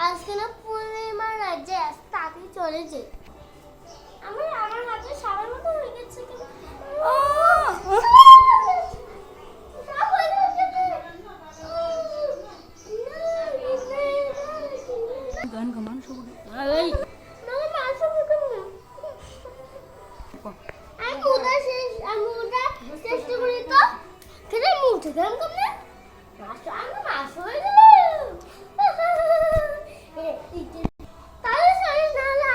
আজকে না পূর্ণিমা রাজ্যে আজ তাড়াতাড়ি চলে যে আমার হাতে সারার মতো হয়ে গেছে গান কমান সব এই আমি চেষ্টা করি তো কেন মুখে গান কমনে আমি মাছ হয়ে গেল তাহলে শরীর না হলে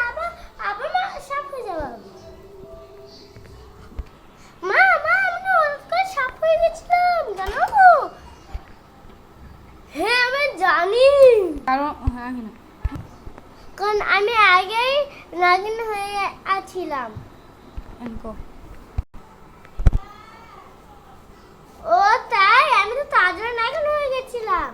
আবার সাপ হয়ে যাবো মা আমি না অনেক সাপ হয়ে গেছিলাম জানো তো হ্যাঁ আমি জানি কারণ হ্যাঁ না কারণ আমি আগেই নাগিন হয়ে আছিলাম এনকো ও তাই আমি তো তাজা নাগিন হয়ে গেছিলাম